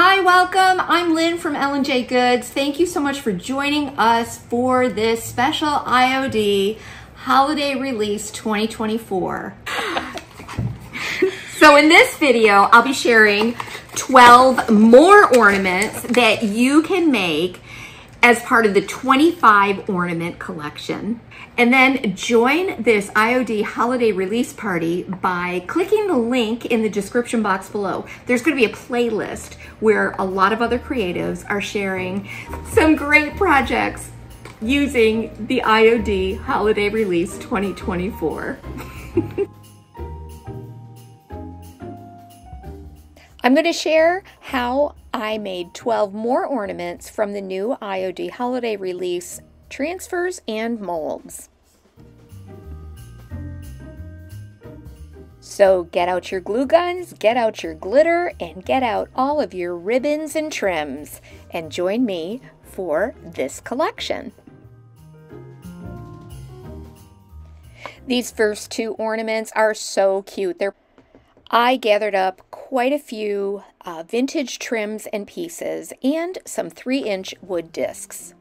Hi, welcome. I'm Lynn from L&J Goods. Thank you so much for joining us for this special IOD Holiday Release 2024. So in this video, I'll be sharing 12 more ornaments that you can make as part of the 25 ornament collection. And then join this IOD holiday release party by clicking the link in the description box below. There's going to be a playlist where a lot of other creatives are sharing some great projects using the IOD holiday release 2024. I'm going to share how I made 12 more ornaments from the new IOD holiday release transfers and molds. So get out your glue guns, get out your glitter, and get out all of your ribbons and trims, and join me for this collection. These first two ornaments are so cute. I gathered up quite a few vintage trims and pieces and some 3-inch wood discs.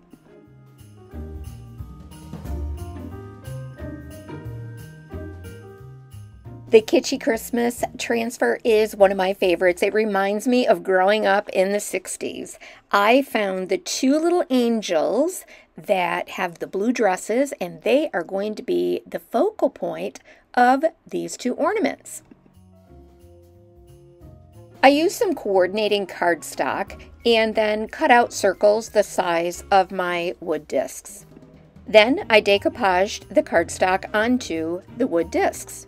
The Kitschy Christmas transfer is one of my favorites. It reminds me of growing up in the 60s. I found the two little angels that have the blue dresses, and they are going to be the focal point of these two ornaments. I used some coordinating cardstock and then cut out circles the size of my wood discs. Then I decoupaged the cardstock onto the wood discs.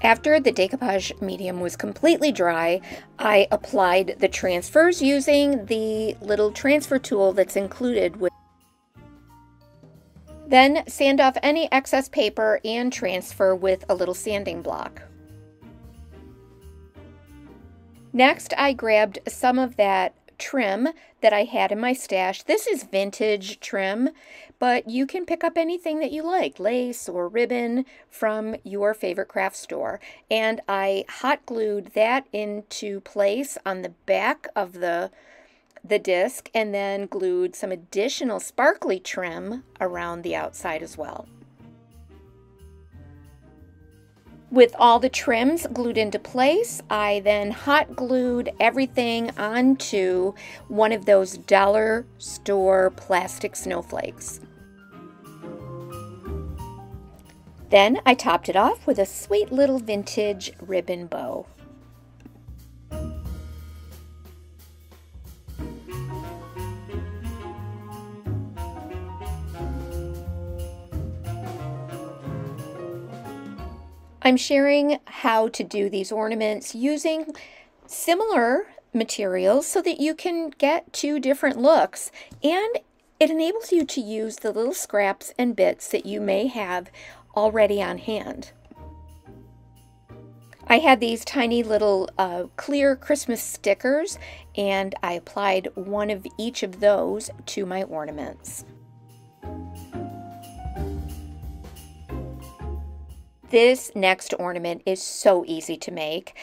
After the decoupage medium was completely dry, I applied the transfers using the little transfer tool that's included with. Then sand off any excess paper and transfer with a little sanding block. Next, I grabbed some of that trim that I had in my stash. This is vintage trim, but you can pick up anything that you like, lace or ribbon from your favorite craft store. And I hot glued that into place on the back of the disc, and then glued some additional sparkly trim around the outside as well. With all the trims glued into place, I then hot glued everything onto one of those dollar store plastic snowflakes. Then I topped it off with a sweet little vintage ribbon bow. I'm sharing how to do these ornaments using similar materials so that you can get two different looks, and it enables you to use the little scraps and bits that you may have already on hand. I had these tiny little clear Christmas stickers, and I applied one of each of those to my ornaments. This next ornament is so easy to make.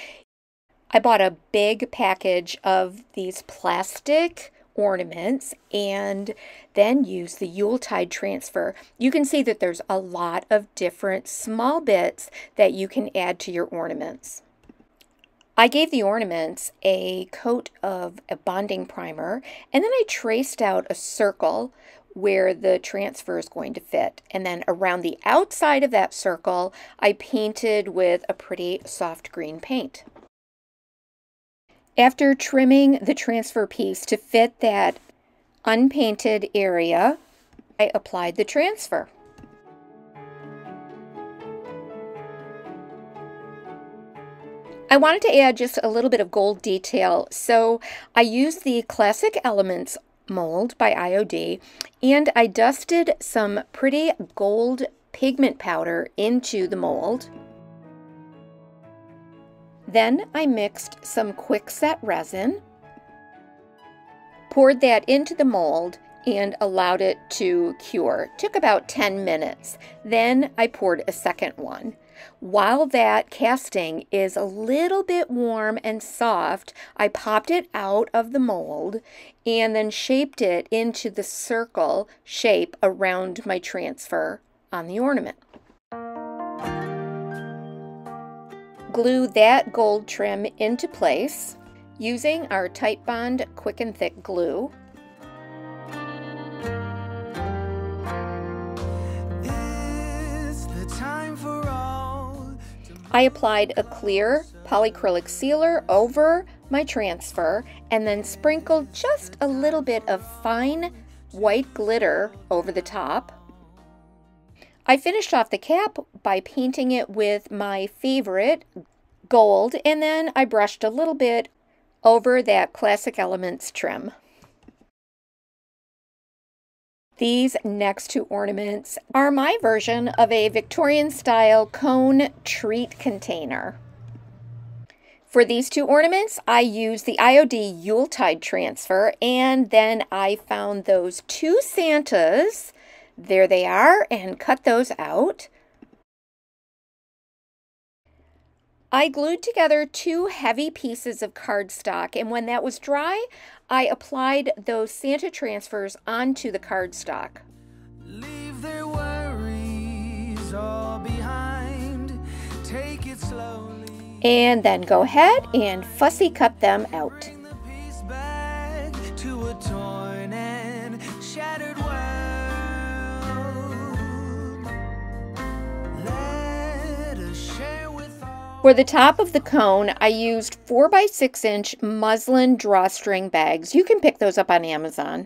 I bought a big package of these plastic ornaments and then used the Yuletide transfer. You can see that there's a lot of different small bits that you can add to your ornaments. I gave the ornaments a coat of a bonding primer, and then I traced out a circle where the transfer is going to fit. And then around the outside of that circle, I painted with a pretty soft green paint. After trimming the transfer piece to fit that unpainted area, I applied the transfer. I wanted to add just a little bit of gold detail, so I used the Classic Elements mold by IOD, and I dusted some pretty gold pigment powder into the mold. Then I mixed some quick set resin, poured that into the mold, and allowed it to cure. It took about 10 minutes. Then I poured a second one. While that casting is a little bit warm and soft, I popped it out of the mold and then shaped it into the circle shape around my transfer on the ornament. Glue that gold trim into place using our Titebond Quick and Thick glue. I applied a clear polyacrylic sealer over my transfer and then sprinkled just a little bit of fine white glitter over the top. I finished off the cap by painting it with my favorite gold, and then I brushed a little bit over that Classic Elements trim. These next two ornaments are my version of a Victorian-style cone treat container. For these two ornaments, I used the IOD Yuletide transfer, and then I found those two Santas. There they are, and cut those out. I glued together two heavy pieces of cardstock, and when that was dry, I applied those Santa transfers onto the cardstock. Leave their worries all behind. Take it slowly. And then go ahead and fussy cut them out. For the top of the cone, I used 4x6-inch muslin drawstring bags. You can pick those up on Amazon.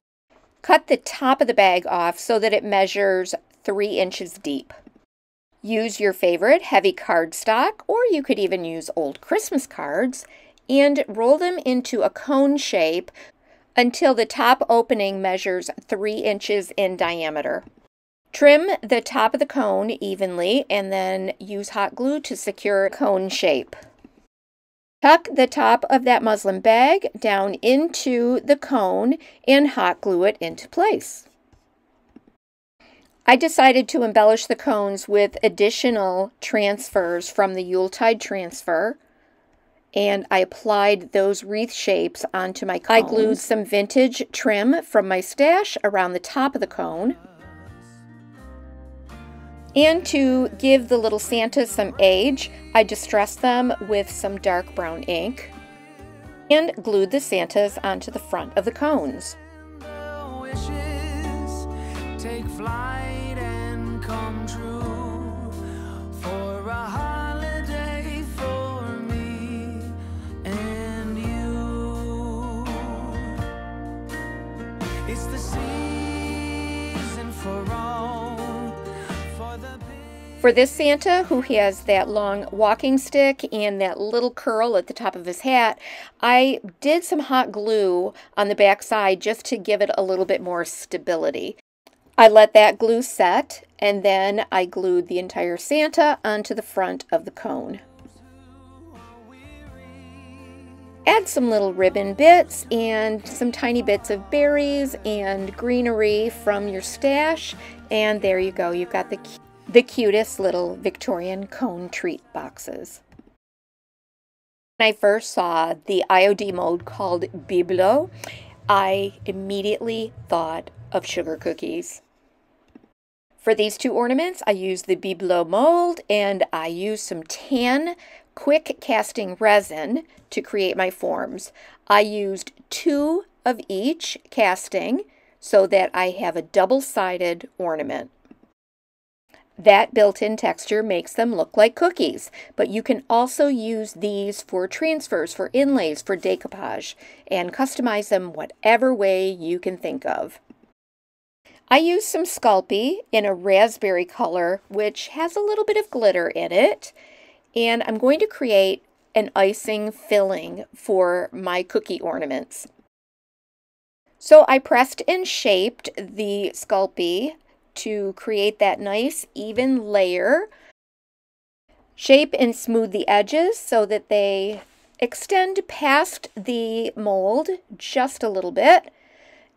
Cut the top of the bag off so that it measures 3 inches deep. Use your favorite heavy cardstock, or you could even use old Christmas cards, and roll them into a cone shape until the top opening measures 3 inches in diameter. Trim the top of the cone evenly and then use hot glue to secure cone shape. Tuck the top of that muslin bag down into the cone and hot glue it into place. I decided to embellish the cones with additional transfers from the Yuletide transfer, and I applied those wreath shapes onto my cones. I glued some vintage trim from my stash around the top of the cone. And to give the little Santa some age, I distressed them with some dark brown ink and glued the Santas onto the front of the cones. Take flight and come true for a holiday for me and you. It's the season for all. For this Santa, who has that long walking stick and that little curl at the top of his hat, I did some hot glue on the back side just to give it a little bit more stability. I let that glue set, and then I glued the entire Santa onto the front of the cone. Add some little ribbon bits and some tiny bits of berries and greenery from your stash, and there you go. You've got the cutest little Victorian cone treat boxes. When I first saw the IOD mold called Bibelot, I immediately thought of sugar cookies. For these two ornaments, I used the Bibelot mold, and I used some tan quick casting resin to create my forms. I used 2 of each casting so that I have a double-sided ornament. That built-in texture makes them look like cookies, but you can also use these for transfers, for inlays, for decoupage, and customize them whatever way you can think of. I used some Sculpey in a raspberry color, which has a little bit of glitter in it, and I'm going to create an icing filling for my cookie ornaments. So I pressed and shaped the Sculpey to create that nice even layer. Shape and smooth the edges so that they extend past the mold just a little bit,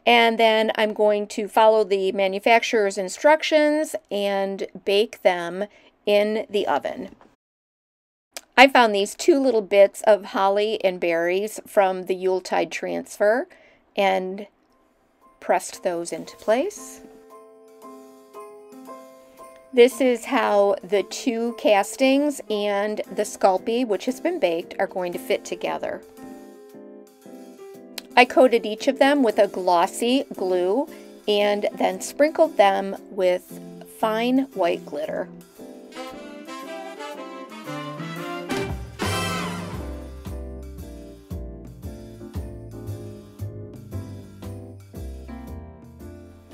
And then I'm going to follow the manufacturer's instructions and bake them in the oven. I found these 2 little bits of holly and berries from the Yuletide transfer and pressed those into place. This is how the 2 castings and the Sculpey, which has been baked, are going to fit together. I coated each of them with a glossy glue and then sprinkled them with fine white glitter.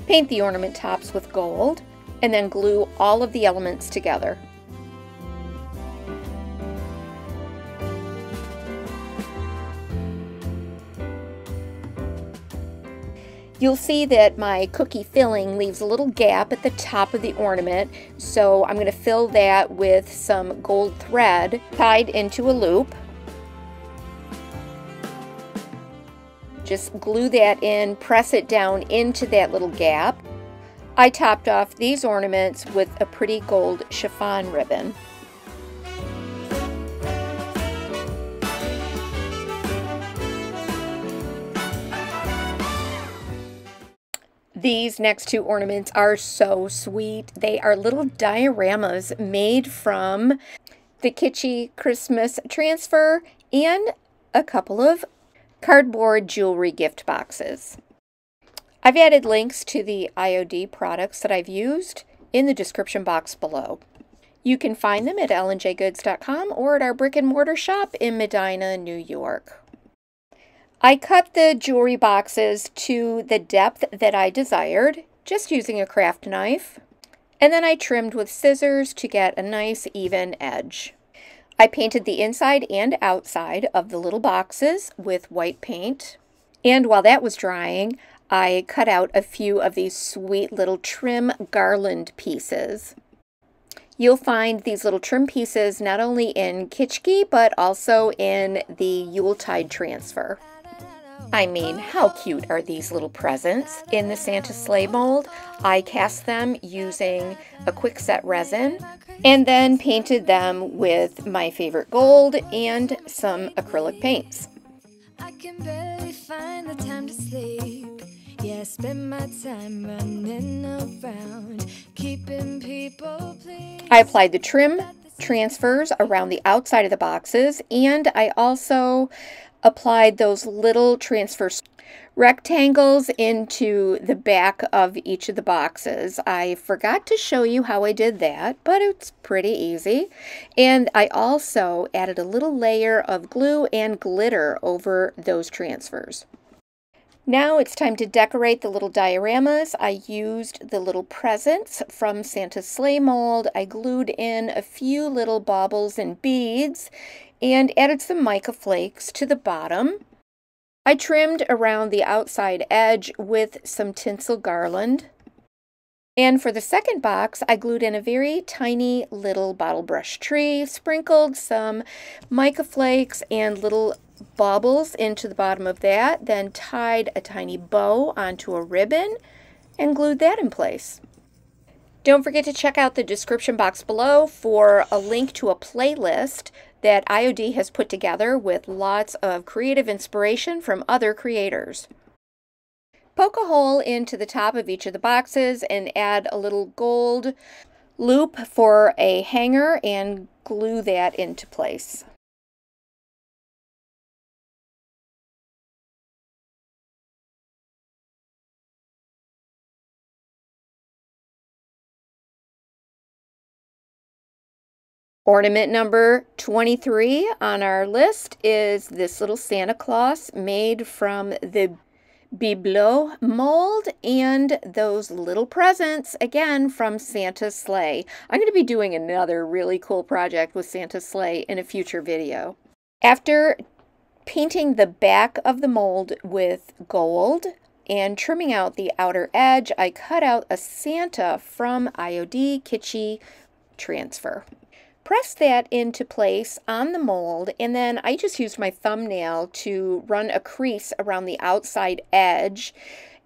Paint the ornament tops with gold and then glue all of the elements together. You'll see that my cookie filling leaves a little gap at the top of the ornament, so I'm going to fill that with some gold thread tied into a loop. Just glue that in, press it down into that little gap. I topped off these ornaments with a pretty gold chiffon ribbon. These next 2 ornaments are so sweet. They are little dioramas made from the Kitschy Christmas transfer and a couple of cardboard jewelry gift boxes. I've added links to the IOD products that I've used in the description box below. You can find them at ellenjgoods.com or at our brick and mortar shop in Medina, New York. I cut the jewelry boxes to the depth that I desired, just using a craft knife, and then I trimmed with scissors to get a nice even edge. I painted the inside and outside of the little boxes with white paint, and while that was drying, I cut out a few of these sweet little trim garland pieces. You'll find these little trim pieces not only in Kitschy, but also in the Yuletide transfer. I mean, how cute are these little presents in the Santa sleigh mold? I cast them using a quickset resin and then painted them with my favorite gold and some acrylic paints. I can barely find the time to sleep. Yeah, I spend my time running around, keeping people pleased. I applied the trim transfers around the outside of the boxes, and I also applied those little transfer rectangles into the back of each of the boxes. I forgot to show you how I did that, but it's pretty easy. And I also added a little layer of glue and glitter over those transfers. Now it's time to decorate the little dioramas. I used the little presents from Santa's sleigh mold. I glued in a few little baubles and beads and added some mica flakes to the bottom. I trimmed around the outside edge with some tinsel garland. And for the second box, I glued in a very tiny little bottle brush tree, sprinkled some mica flakes and little baubles into the bottom of that, then tied a tiny bow onto a ribbon and glued that in place. Don't forget to check out the description box below for a link to a playlist that IOD has put together with lots of creative inspiration from other creators. Poke a hole into the top of each of the boxes and add a little gold loop for a hanger and glue that into place. Ornament number 23 on our list is this little Santa Claus made from the bibelot mold and those little presents, again, from Santa's sleigh. I'm going to be doing another really cool project with Santa's sleigh in a future video. After painting the back of the mold with gold and trimming out the outer edge, I cut out a Santa from IOD Kitschy transfer. Press that into place on the mold, and then I just used my thumbnail to run a crease around the outside edge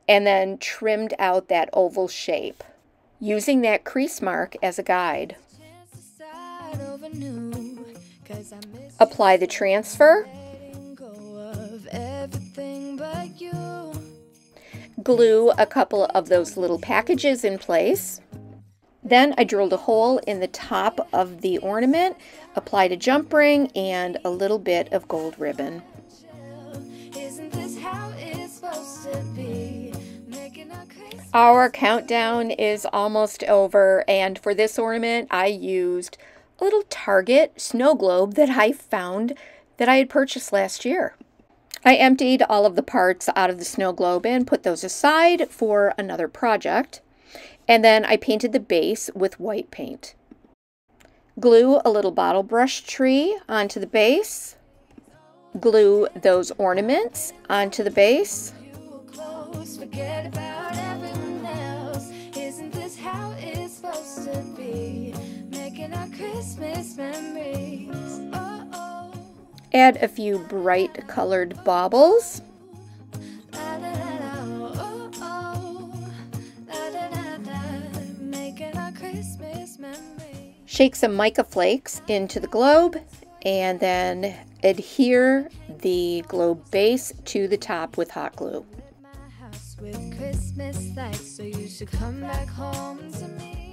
and then trimmed out that oval shape, using that crease mark as a guide. Apply the transfer. Glue a couple of those little packages in place. Then I drilled a hole in the top of the ornament, applied a jump ring, and a little bit of gold ribbon. Our countdown is almost over, and for this ornament I used a little Target snow globe that I found that I had purchased last year. I emptied all of the parts out of the snow globe and put those aside for another project. And then I painted the base with white paint. Glue a little bottle brush tree onto the base. Glue those ornaments onto the base. Add a few bright colored baubles. Shake some mica flakes into the globe and then adhere the globe base to the top with hot glue.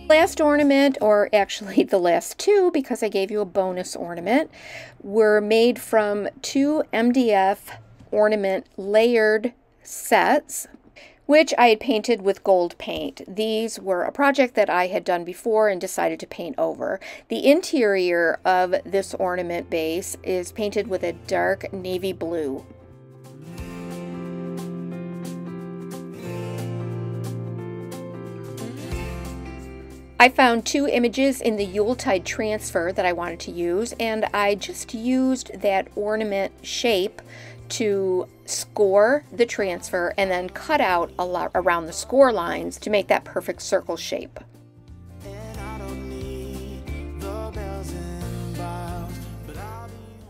Last ornament, or actually the last two because I gave you a bonus ornament, were made from 2 MDF ornament layered sets, which I had painted with gold paint. These were a project that I had done before and decided to paint over. The interior of this ornament base is painted with a dark navy blue. I found 2 images in the Yuletide transfer that I wanted to use, and I just used that ornament shape to score the transfer and then cut out a lot around the score lines to make that perfect circle shape.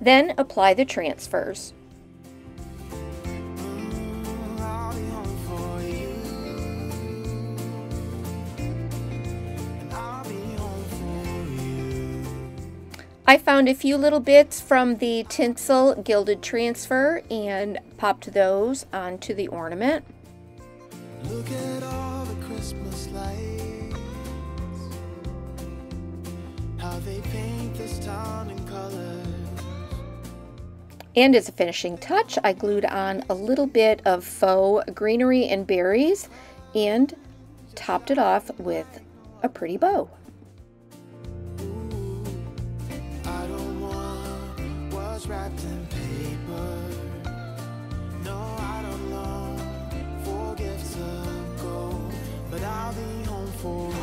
Then apply the transfers. I found a few little bits from the tinsel gilded transfer and popped those onto the ornament. Look at all the Christmas lights, how they paint this town in colors. And as a finishing touch, I glued on a little bit of faux greenery and berries and topped it off with a pretty bow. Wrapped in paper. No, I don't long for gifts of gold, but I'll be home for you.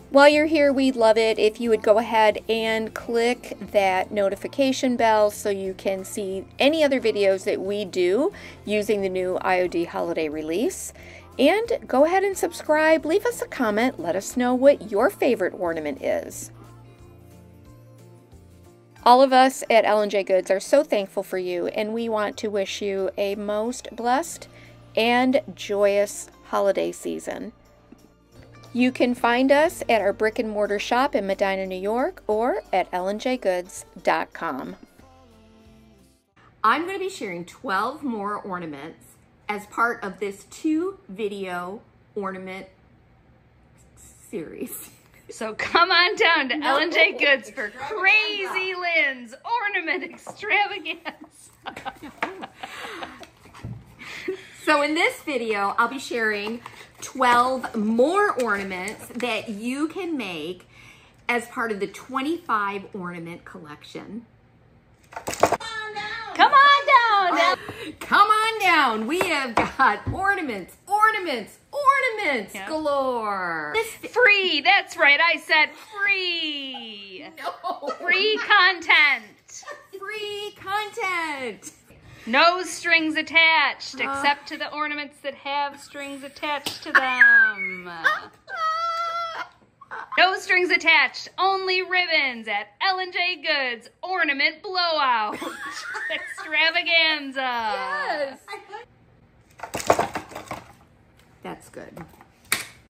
While you're here, we'd love it if you would go ahead and click that notification bell so you can see any other videos that we do using the new IOD holiday release. And go ahead and subscribe, leave us a comment, let us know what your favorite ornament is. All of us at L&J Goods are so thankful for you, and we want to wish you a most blessed and joyous holiday season. You can find us at our brick and mortar shop in Medina, New York, or at LNJGoods.com. I'm going to be sharing 12 more ornaments as part of this 2-video ornament series. So come on down to L&J Goods for Crazy Lynn's Ornament Extravaganza. So in this video, I'll be sharing 12 more ornaments that you can make as part of the 25 ornament collection. Come on down. Come on down. We have got ornaments galore. Free. That's right. I said free. No. Free content. Free content. No strings attached, except to the ornaments that have strings attached to them. No strings attached, only ribbons at L&J Goods Ornament Blowout Extravaganza. Yes. That's good.